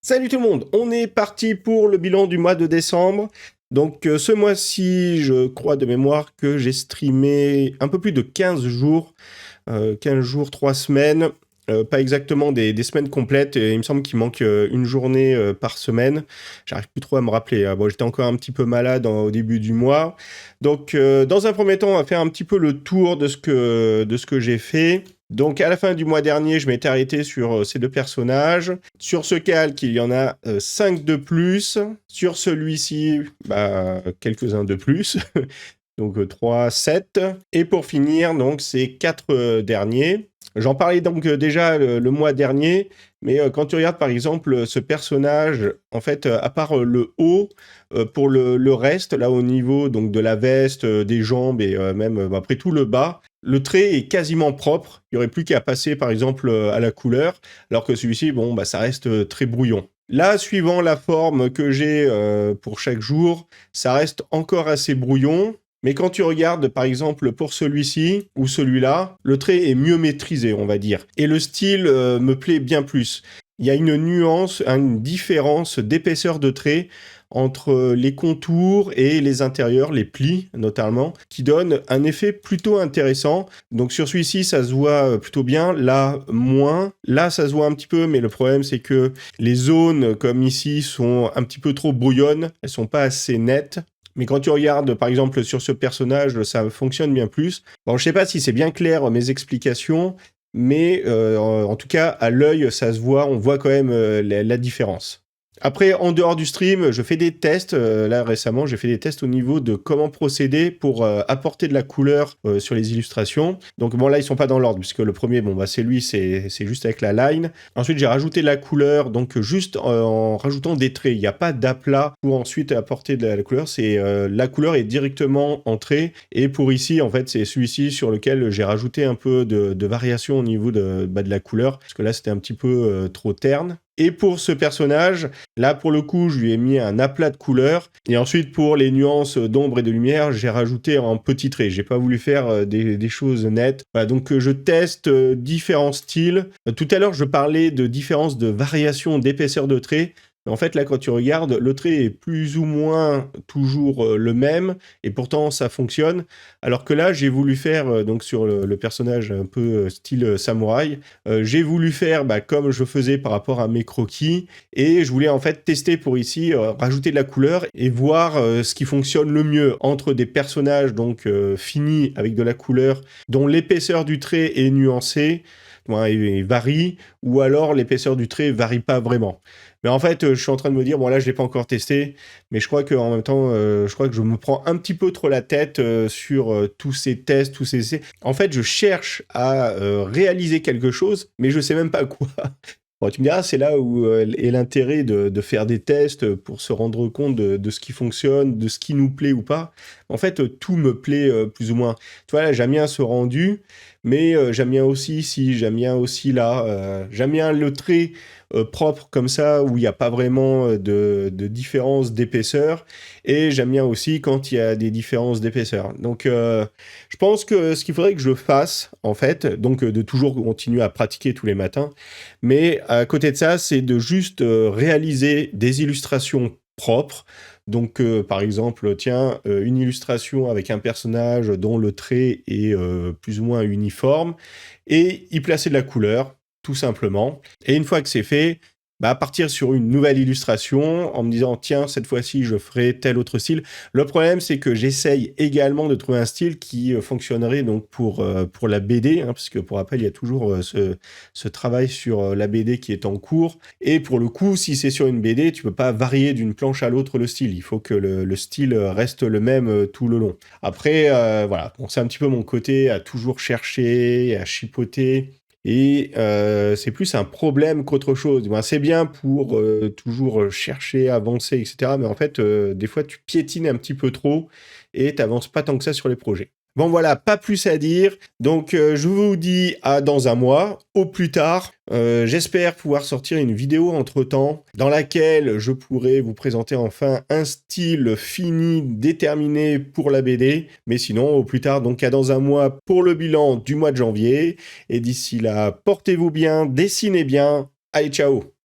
Salut tout le monde, on est parti pour le bilan du mois de décembre. Donc ce mois-ci, je crois de mémoire que j'ai streamé un peu plus de 15 jours, 15 jours, 3 semaines, pas exactement des semaines complètes, et il me semble qu'il manque une journée par semaine. J'arrive plus trop à me rappeler, hein. Bon, j'étais encore un petit peu malade au début du mois. Donc dans un premier temps, on va faire un petit peu le tour de ce que j'ai fait. Donc à la fin du mois dernier, je m'étais arrêté sur ces deux personnages. Sur ce calque, il y en a 5 de plus. Sur celui-ci, quelques-uns de plus. Donc 3, 7. Et pour finir, donc ces 4 derniers. J'en parlais donc déjà le mois dernier, mais quand tu regardes par exemple ce personnage, en fait, à part le haut, pour le reste, là au niveau donc de la veste, des jambes et même après tout le bas, le trait est quasiment propre. Il n'y aurait plus qu'à passer par exemple à la couleur, alors que celui-ci, bon, ça reste très brouillon. Là, suivant la forme que j'ai pour chaque jour, ça reste encore assez brouillon. Mais quand tu regardes, par exemple, pour celui-ci ou celui-là, le trait est mieux maîtrisé, on va dire. Et le style me plaît bien plus. Il y a une nuance, une différence d'épaisseur de trait entre les contours et les intérieurs, les plis notamment, qui donnent un effet plutôt intéressant. Donc sur celui-ci, ça se voit plutôt bien, là moins. Là, ça se voit un petit peu, mais le problème, c'est que les zones, comme ici, sont un petit peu trop brouillonnes, elles sont pas assez nettes. Mais quand tu regardes, par exemple, sur ce personnage, ça fonctionne bien plus. Bon, je sais pas si c'est bien clair, mes explications, mais en tout cas, à l'œil, ça se voit, on voit quand même la différence. Après, en dehors du stream, je fais des tests. Là, récemment, j'ai fait des tests au niveau de comment procéder pour apporter de la couleur sur les illustrations. Donc, bon, là, ils sont pas dans l'ordre, puisque le premier, c'est lui, c'est juste avec la line. Ensuite, j'ai rajouté de la couleur, donc juste en rajoutant des traits. Il n'y a pas d'aplat pour ensuite apporter de la couleur. La couleur est directement en trait. Et pour ici, en fait, c'est celui-ci sur lequel j'ai rajouté un peu de variation au niveau de la couleur, parce que là, c'était un petit peu trop terne. Et pour ce personnage, là pour le coup, je lui ai mis un aplat de couleur. Et ensuite, pour les nuances d'ombre et de lumière, j'ai rajouté en petits traits. J'ai pas voulu faire des choses nettes. Voilà, donc je teste différents styles. Tout à l'heure, je parlais de différence de variation d'épaisseur de trait. En fait, là, quand tu regardes, le trait est plus ou moins toujours le même, et pourtant ça fonctionne. Alors que là, j'ai voulu faire, donc sur le personnage un peu style samouraï, j'ai voulu faire comme je faisais par rapport à mes croquis, et je voulais en fait tester pour ici, rajouter de la couleur et voir ce qui fonctionne le mieux entre des personnages donc finis avec de la couleur, dont l'épaisseur du trait est nuancée, et varie, ou alors l'épaisseur du trait varie pas vraiment. Mais en fait, je suis en train de me dire, bon là, je l'ai pas encore testé, mais je crois qu'en même temps, je crois que je me prends un petit peu trop la tête sur tous ces tests, tous ces essais. En fait, je cherche à réaliser quelque chose, mais je sais même pas quoi. Bon, tu me diras, c'est là où est l'intérêt de faire des tests pour se rendre compte de ce qui fonctionne, de ce qui nous plaît ou pas. En fait, tout me plaît plus ou moins. Tu vois, là, j'aime bien ce rendu, mais j'aime bien aussi ici, j'aime bien aussi là. J'aime bien le trait propre comme ça, où il n'y a pas vraiment de différence d'épaisseur. Et j'aime bien aussi quand il y a des différences d'épaisseur. Donc, je pense que ce qu'il faudrait que je fasse, en fait, donc de toujours continuer à pratiquer tous les matins, mais à côté de ça, c'est de juste réaliser des illustrations propres. Donc, par exemple, tiens, une illustration avec un personnage dont le trait est plus ou moins uniforme, et y placer de la couleur, tout simplement. Et une fois que c'est fait, partir sur une nouvelle illustration en me disant, tiens, cette fois-ci, je ferai tel autre style. Le problème, c'est que j'essaye également de trouver un style qui fonctionnerait donc pour la BD, hein, parce que pour rappel, il y a toujours ce travail sur la BD qui est en cours. Et pour le coup, si c'est sur une BD, tu peux pas varier d'une planche à l'autre le style. Il faut que le style reste le même tout le long. Après, voilà, bon, c'est un petit peu mon côté à toujours chercher, à chipoter. Et c'est plus un problème qu'autre chose. C'est bien pour toujours chercher, avancer, etc. Mais en fait, des fois, tu piétines un petit peu trop et tu n'avances pas tant que ça sur les projets. Bon voilà, pas plus à dire. Donc je vous dis à dans un mois, au plus tard. J'espère pouvoir sortir une vidéo entre-temps dans laquelle je pourrai vous présenter enfin un style fini, déterminé pour la BD. Mais sinon, au plus tard, donc à dans un mois pour le bilan du mois de janvier. Et d'ici là, portez-vous bien, dessinez bien. Allez, ciao!